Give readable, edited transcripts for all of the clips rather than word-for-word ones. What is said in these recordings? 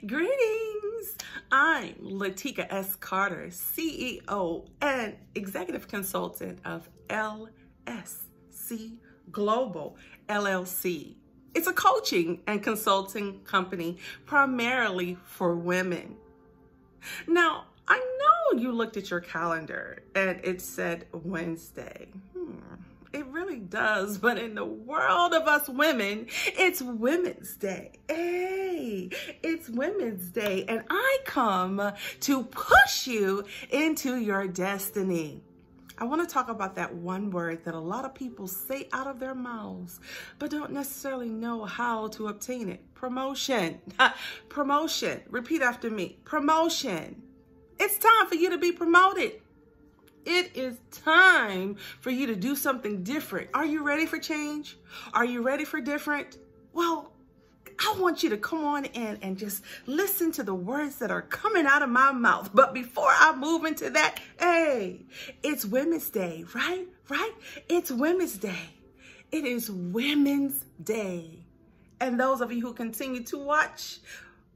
Greetings! I'm Latika S. Carter, CEO and Executive Consultant of LSC Global, LLC. It's a coaching and consulting company primarily for women. Now, I know you looked at your calendar and it said Wednesday. It really does, but in the world of us women, it's Women's Day. Hey, it's Women's Day, and I come to push you into your destiny. I want to talk about that one word that a lot of people say out of their mouths, but don't necessarily know how to obtain it. Promotion. Promotion. Repeat after me. Promotion. It's time for you to be promoted. It is time for you to do something different. Are you ready for change? Are you ready for different? Well, I want you to come on in and just listen to the words that are coming out of my mouth. But before I move into that, hey, it's Women's Day, right? Right? It's Women's Day. It is Women's Day. And those of you who continue to watch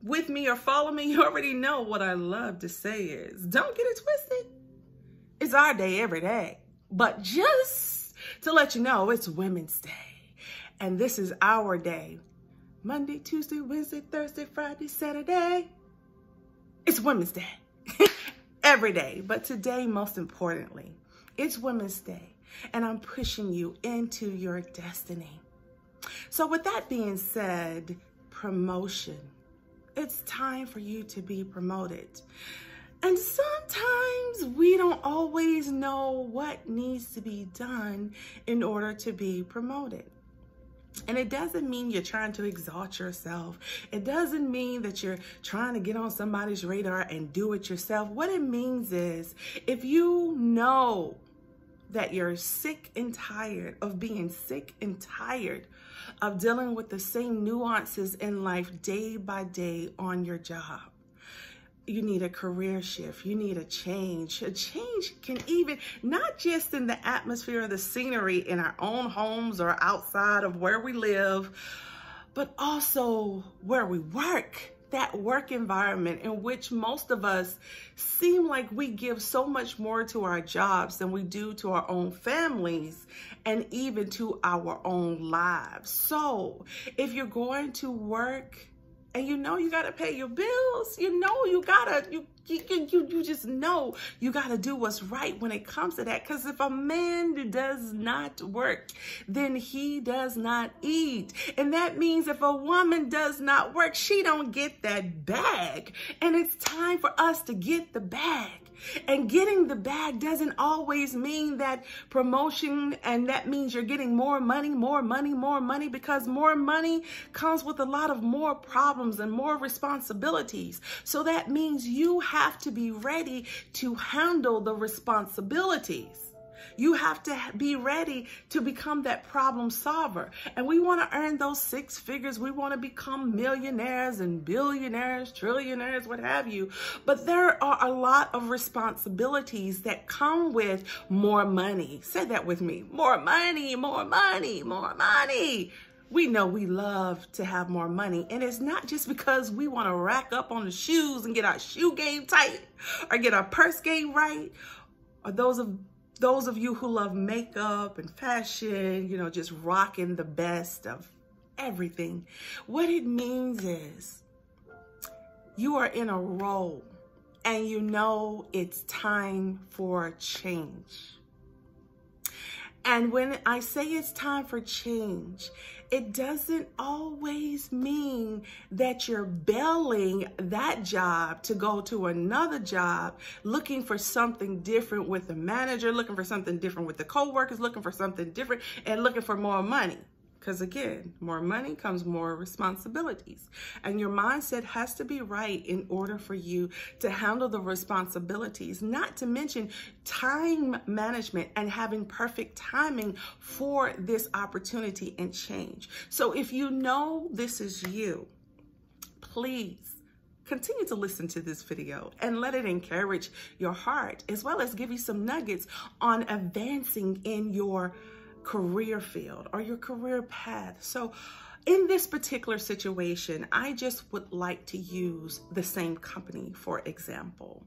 with me or follow me, you already know what I love to say is, don't get it twisted. It's our day every day, but just to let you know, it's Women's Day, and this is our day. Monday, Tuesday, Wednesday, Thursday, Friday, Saturday. It's Women's Day every day, but today, most importantly, it's Women's Day, and I'm pushing you into your destiny. So with that being said, promotion. It's time for you to be promoted. And sometimes we don't always know what needs to be done in order to be promoted. And it doesn't mean you're trying to exalt yourself. It doesn't mean that you're trying to get on somebody's radar and do it yourself. What it means is if you know that you're sick and tired of being sick and tired of dealing with the same nuances in life day by day on your job. You need a career shift. You need a change. A change can even, not just in the atmosphere of the scenery in our own homes or outside of where we live, but also where we work. That work environment in which most of us seem like we give so much more to our jobs than we do to our own families and even to our own lives. So if you're going to work, and you know you gotta pay your bills. You know you gotta, you just know you gotta do what's right when it comes to that. Because if a man does not work, then he does not eat. And that means if a woman does not work, she don't get that bag. And it's time for us to get the bag. And getting the bag doesn't always mean that promotion, and that means you're getting more money, because more money comes with a lot of more problems and more responsibilities. So that means you have to be ready to handle the responsibilities. You have to be ready to become that problem solver. And we want to earn those six figures. We want to become millionaires and billionaires, trillionaires, what have you. But there are a lot of responsibilities that come with more money. Say that with me. More money, more money, more money. We know we love to have more money. And it's not just because we want to rack up on the shoes and get our shoe game tight or get our purse game right, or those of you who love makeup and fashion, you know, just rocking the best of everything. What it means is you are in a role and you know it's time for change. And when I say it's time for change, it doesn't always mean that you're bailing that job to go to another job, looking for something different with the manager, looking for something different with the coworkers, looking for something different, and looking for more money. Because again, more money comes more responsibilities. And your mindset has to be right in order for you to handle the responsibilities, not to mention time management and having perfect timing for this opportunity and change. So if you know this is you, please continue to listen to this video and let it encourage your heart, as well as give you some nuggets on advancing in your career field or your career path. So In this particular situation, I just would like to use the same company, for example.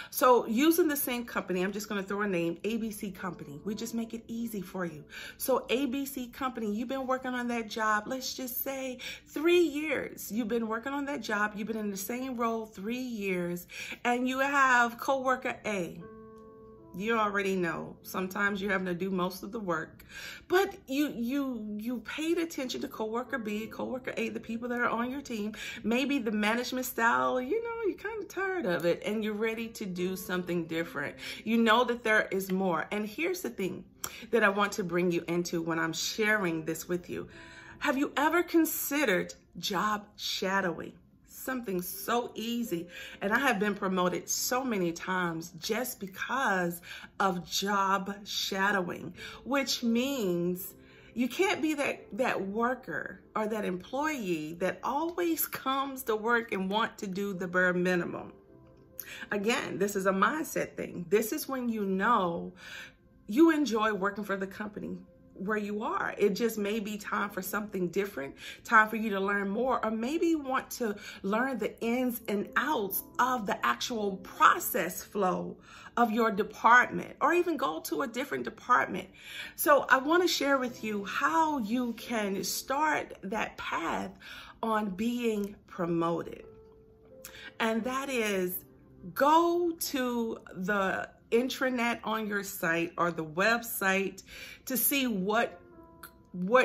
So using the same company, I'm just going to throw a name, ABC Company. We just make it easy for you. So ABC Company, you've been working on that job, let's just say 3 years. You've been working on that job. You've been in the same role 3 years, and you have coworker A. You already know sometimes you're having to do most of the work, but you paid attention to coworker B, coworker A, the people that are on your team. Maybe the management style, you're kind of tired of it and you're ready to do something different. You know that there is more. And here's the thing that I want to bring you into when I'm sharing this with you. Have you ever considered job shadowing? Something so easy, and I have been promoted so many times just because of job shadowing, which means you can't be that worker or that employee that always comes to work and want to do the bare minimum. Again, this is a mindset thing. This is when you know you enjoy working for the company where you are. It just may be time for something different, time for you to learn more, or maybe you want to learn the ins and outs of the actual process flow of your department, or even go to a different department. So I want to share with you how you can start that path on being promoted. And that is, go to the intranet on your site or the website to see what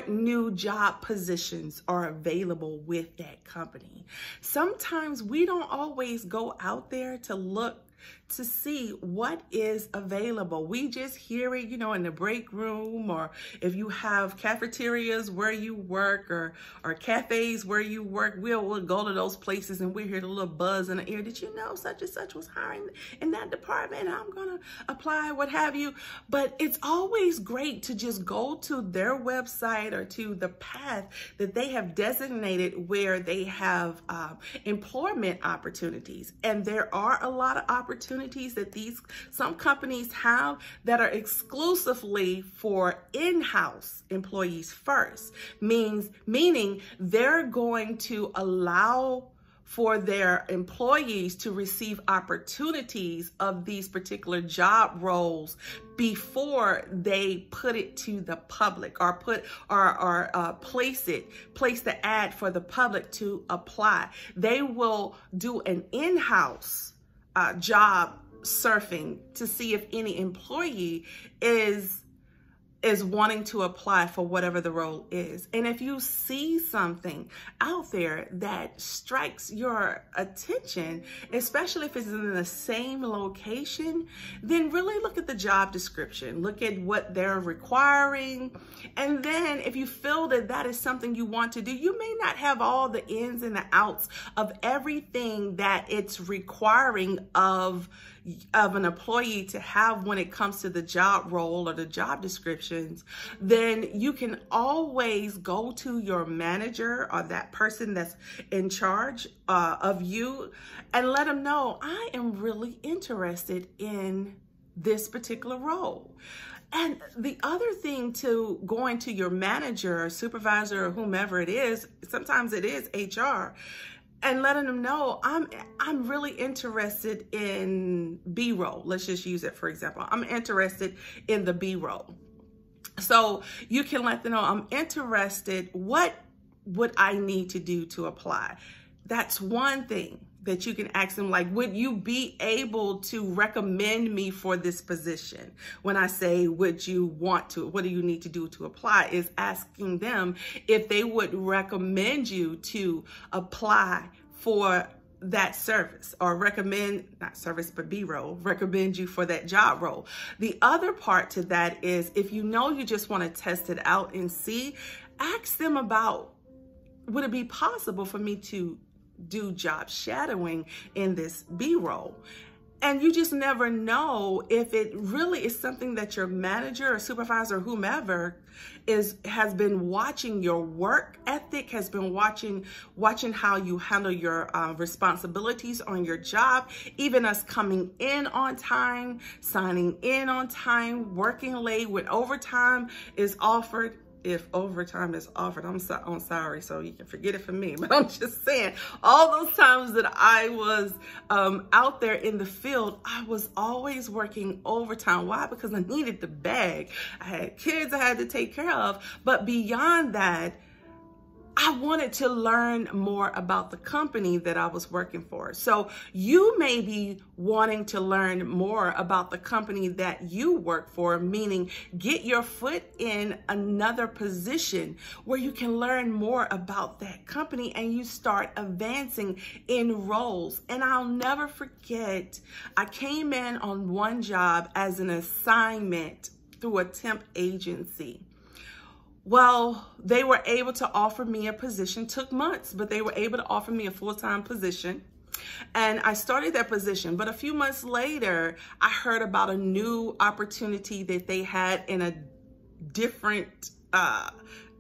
new job positions are available with that company. Sometimes we don't always go out there to look to see what is available. We just hear it, in the break room, or if you have cafeterias where you work or cafes where you work, we'll go to those places and we hear the little buzz in the ear. Did you know such and such was hiring in that department? I'm gonna apply, what have you. But it's always great to just go to their website or to the path that they have designated where they have employment opportunities. And there are a lot of opportunities that some companies have that are exclusively for in-house employees first, meaning they're going to allow for their employees to receive opportunities of these particular job roles before they put it to the public, or place the ad for the public to apply. They will do an in-house job surfing to see if any employee is wanting to apply for whatever the role is. And if you see something out there that strikes your attention, especially if it's in the same location, then really look at the job description, look at what they're requiring. And then if you feel that that is something you want to do, you may not have all the ins and the outs of everything that it's requiring of an employee to have when it comes to the job role or the job descriptions, then you can always go to your manager or that person that's in charge of you and let them know, I am really interested in this particular role. And the other thing to going to your manager or supervisor or whomever it is, sometimes it is HR, and letting them know, I'm really interested in B role. Let's just use it for example. I'm interested in the B role. So you can let them know, I'm interested, what would I need to do to apply? That's one thing that you can ask them, like, would you be able to recommend me for this position? When I say, would you want to, what do you need to do to apply, is asking them if they would recommend you to apply for that service, or recommend, not service, but B role, recommend you for that job role. The other part to that is, if you know you just want to test it out and see, ask them about, would it be possible for me to do job shadowing in this B role? And you just never know if it really is something that your manager or supervisor or whomever has been watching your work ethic, has been watching how you handle your responsibilities on your job, even us coming in on time, signing in on time, working late when overtime is offered. if overtime is offered. I'm sorry, so you can forget it from me. But I'm just saying, all those times that I was out there in the field, I was always working overtime. Why? Because I needed the bag. I had kids I had to take care of. But beyond that, I wanted to learn more about the company that I was working for. So you may be wanting to learn more about the company that you work for, meaning get your foot in another position where you can learn more about that company and you start advancing in roles. And I'll never forget, I came in on one job as an assignment through a temp agency. Well, they were able to offer me a position, took months, but they were able to offer me a full-time position. And I started that position, but a few months later, I heard about a new opportunity that they had in a different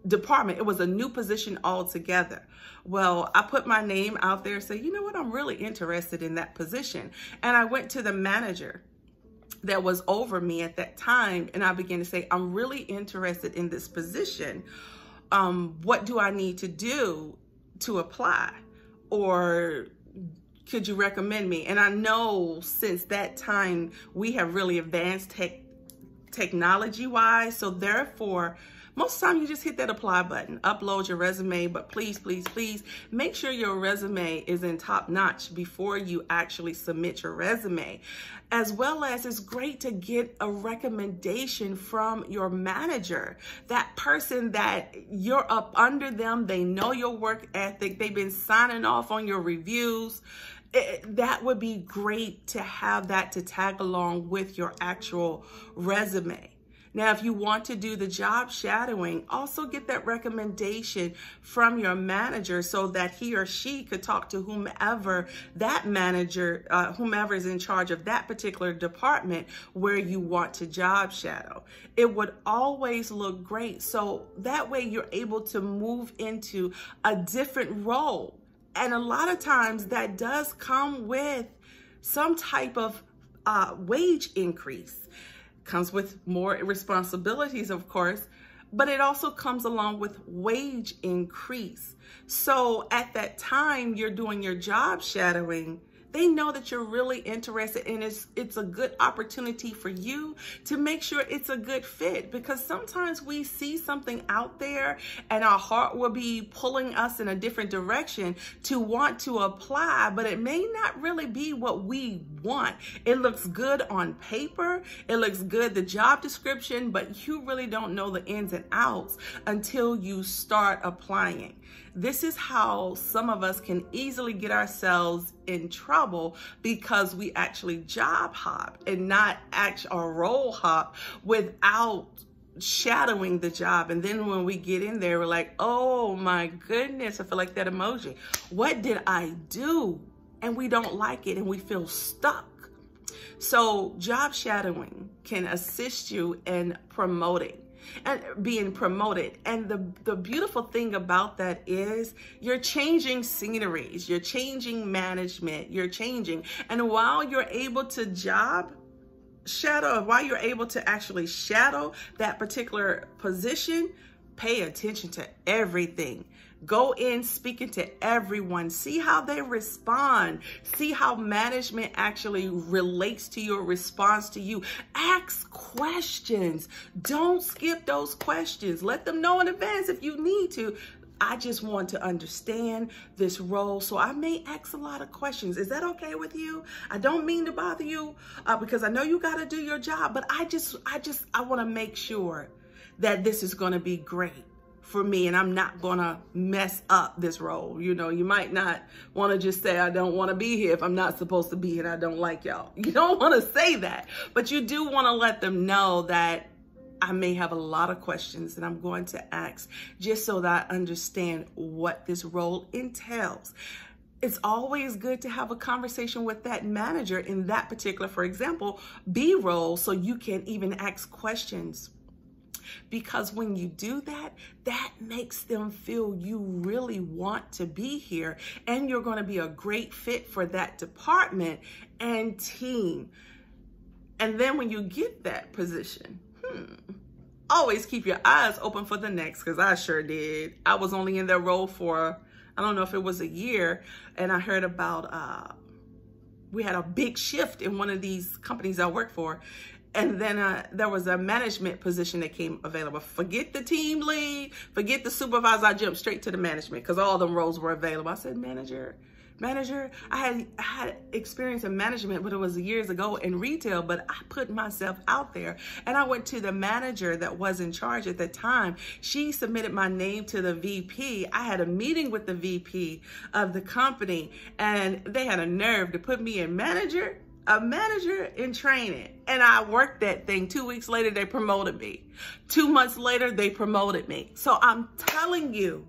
department. It was a new position altogether. Well, I put my name out there and said, you know what, I'm really interested in that position. And I went to the manager that was over me at that time, and I began to say, I'm really interested in this position. What do I need to do to apply? Or could you recommend me? And I know since that time, we have really advanced technology-wise, so therefore, most of the time you just hit that apply button, upload your resume, but please, please, please make sure your resume is in top notch before you actually submit your resume. As well as it's great to get a recommendation from your manager, that person that you're up under them, they know your work ethic, they've been signing off on your reviews. That would be great to have that to tag along with your actual resume. Now, if you want to do the job shadowing, also get that recommendation from your manager so that he or she could talk to whomever that manager, whomever is in charge of that particular department where you want to job shadow. It would always look great. So that way you're able to move into a different role. And a lot of times that does come with some type of wage increase. Comes with more responsibilities, of course, but it also comes along with wage increase. So at that time you're doing your job shadowing, they know that you're really interested, and it's a good opportunity for you to make sure it's a good fit, because sometimes we see something out there and our heart will be pulling us in a different direction to want to apply, but it may not really be what we want. It looks good on paper, it looks good, the job description, but you really don't know the ins and outs until you start applying. This is how some of us can easily get ourselves in trouble, because we actually job hop and not or role hop without shadowing the job. And then when we get in there, we're like, oh my goodness, I feel like that emoji. What did I do? And we don't like it and we feel stuck. So job shadowing can assist you in promoting and being promoted. And the beautiful thing about that is you're changing sceneries, you're changing management, you're changing. And while you're able to job shadow, while you're able to actually shadow that particular position, pay attention to everything. Go in speaking to everyone. See how they respond. See how management actually relates to your response to you. Ask questions. Don't skip those questions. Let them know in advance if you need to. I just want to understand this role, so I may ask a lot of questions. Is that okay with you? I don't mean to bother you because I know you got to do your job, but I want to make sure that this is going to be great for me, and I'm not gonna mess up this role. You know, you might not wanna just say, I don't wanna be here if I'm not supposed to be here and I don't like y'all. You don't wanna say that, but you do wanna let them know that I may have a lot of questions that I'm going to ask just so that I understand what this role entails. It's always good to have a conversation with that manager in that particular, for example, B role, so you can even ask questions. Because when you do that, that makes them feel you really want to be here and you're going to be a great fit for that department and team. And then when you get that position, always keep your eyes open for the next, because I sure did. I was only in that role for, I don't know if it was a year, and I heard about, we had a big shift in one of these companies I work for. And then there was a management position that came available. Forget the team lead, forget the supervisor. I jumped straight to the management because all them roles were available. I said, manager. I had experience in management, but it was years ago in retail, but I put myself out there. And I went to the manager that was in charge at the time. She submitted my name to the VP. I had a meeting with the VP of the company, and they had a nerve to put me in a manager in training. And I worked that thing. 2 weeks later, they promoted me. 2 months later, they promoted me. So I'm telling you,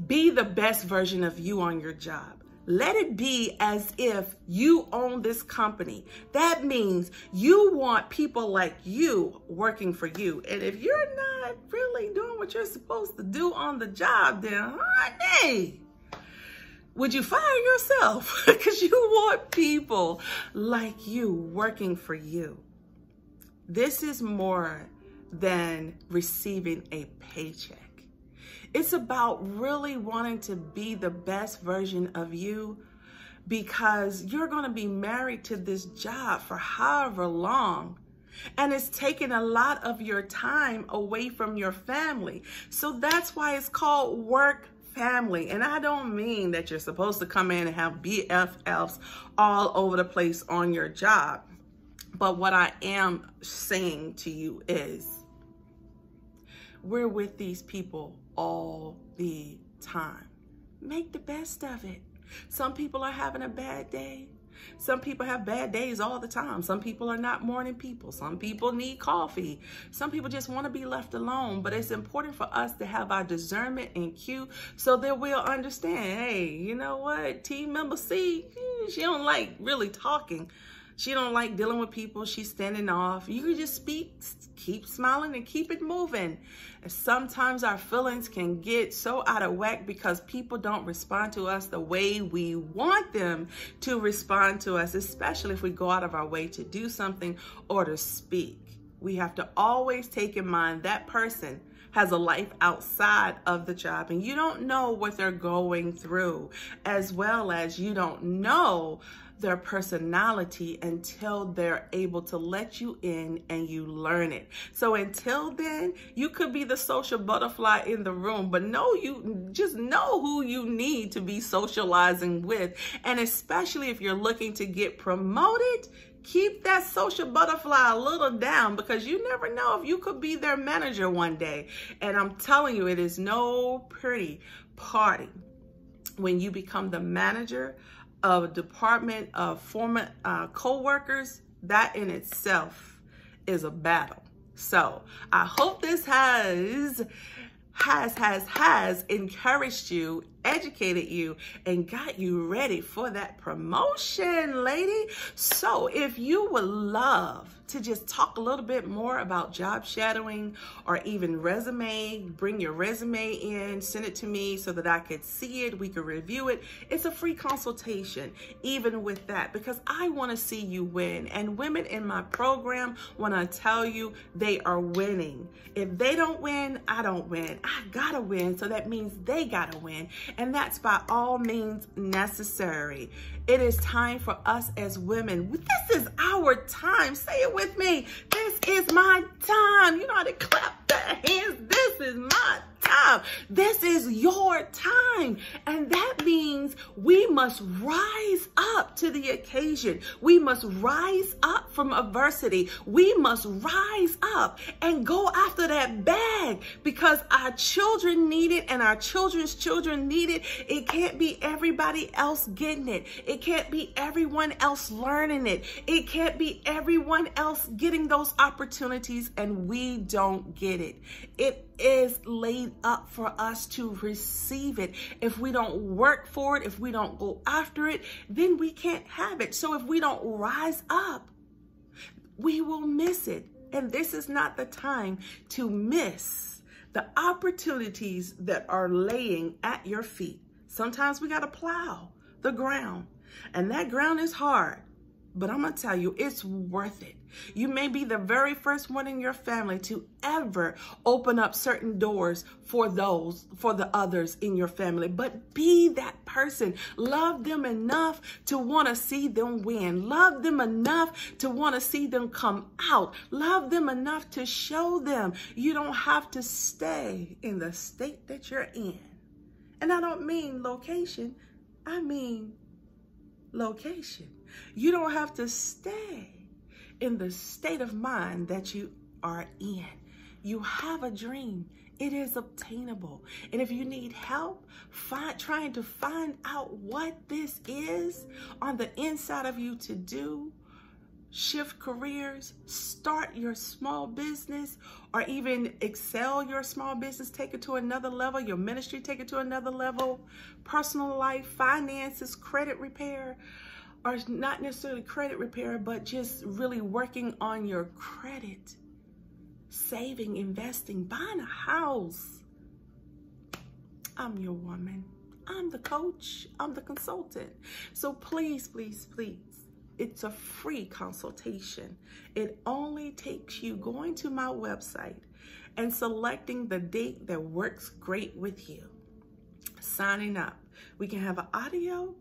be the best version of you on your job. Let it be as if you own this company. That means you want people like you working for you. And if you're not really doing what you're supposed to do on the job, then honey, would you fire yourself? Because you want people like you working for you. This is more than receiving a paycheck. It's about really wanting to be the best version of you, because you're going to be married to this job for however long. And it's taking a lot of your time away from your family. So that's why it's called work family. And I don't mean that you're supposed to come in and have BFFs all over the place on your job. But what I am saying to you is, we're with these people all the time. Make the best of it. Some people are having a bad day. Some people have bad days all the time. Some people are not morning people. Some people need coffee. Some people just want to be left alone. But it's important for us to have our discernment and cue so that we'll understand, hey, you know what? Team member C, she don't like really talking. She don't like dealing with people. She's standing off. You can just speak, keep smiling, and keep it moving. And sometimes our feelings can get so out of whack because people don't respond to us the way we want them to respond to us, especially if we go out of our way to do something or to speak. We have to always take in mind that person has a life outside of the job, and you don't know what they're going through, as well as you don't know their personality until they're able to let you in and you learn it. So until then, you could be the social butterfly in the room, but you just know who you need to be socializing with. And especially if you're looking to get promoted, keep that social butterfly a little down, because you never know if you could be their manager one day. And I'm telling you, it is no pretty party when you become the manager of a department of former co-workers. That in itself is a battle. So I hope this has encouraged you, educated you, and got you ready for that promotion, lady. So if you would love to just talk a little bit more about job shadowing or even resume, bring your resume in, send it to me so that I could see it, we could review it. It's a free consultation, even with that, because I want to see you win. And women in my program, when I tell you, they are winning. If they don't win, I don't win. I gotta win, so that means they gotta win. And that's by all means necessary. It is time for us as women. This is our time. Say it with me. This is my time. You know how to clap the hands. This is my time. This is your time. And that means we must rise up to the occasion. We must rise up from adversity. We must rise up and go after that bag, because our children need it and our children's children need it. It can't be everybody else getting it. It can't be everyone else learning it. It can't be everyone else getting those opportunities and we don't get it. It is laid up for us to receive it. If we don't work for it, if we don't go after it, then we can't have it. So if we don't rise up, we will miss it. And this is not the time to miss the opportunities that are laying at your feet. Sometimes we got to plow the ground, and that ground is hard, But I'm going to tell you, it's worth it. You may be the very first one in your family to ever open up certain doors for the others in your family. But be that person. Love them enough to want to see them win. Love them enough to want to see them come out. Love them enough to show them you don't have to stay in the state that you're in. And I don't mean location. I mean location. You don't have to stay in the state of mind that you are in. You have a dream. It is obtainable. And if you need help trying to find out what this is on the inside of you to do, shift careers, start your small business, or even excel your small business, take it to another level, your ministry, take it to another level, personal life, finances, credit repair, or not necessarily credit repair, but just really working on your credit, saving, investing, buying a house. I'm your woman. I'm the coach. I'm the consultant. So please, please, please, it's a free consultation. It only takes you going to my website and selecting the date that works great with you. Signing up. We can have an audio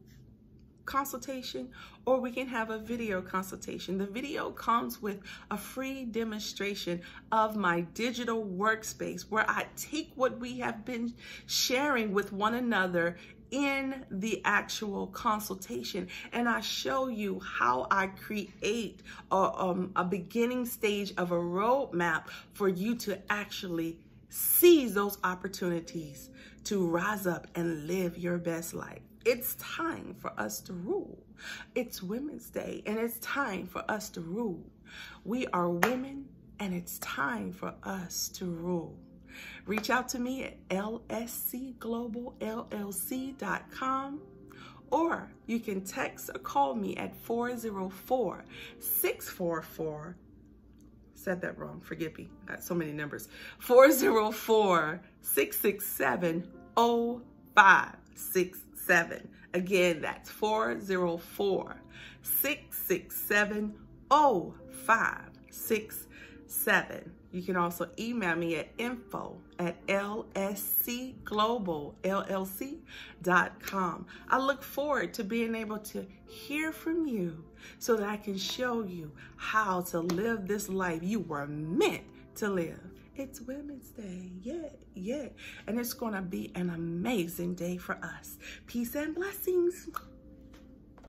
consultation or we can have a video consultation. The video comes with a free demonstration of my digital workspace where I take what we have been sharing with one another in the actual consultation, and I show you how I create a beginning stage of a roadmap for you to actually seize those opportunities to rise up and live your best life. It's time for us to rule. It's Women's Day, and it's time for us to rule. We are women, and it's time for us to rule. Reach out to me at lscgloballlc.com, or you can text or call me at 404-644. Said that wrong, forgive me, I got so many numbers. 404-667-0567. Again, that's 404-667-0567. You can also email me at info@lscgloballlc.com. I look forward to being able to hear from you so that I can show you how to live this life you were meant to live. It's Women's Day, yeah. And it's going to be an amazing day for us. Peace and blessings.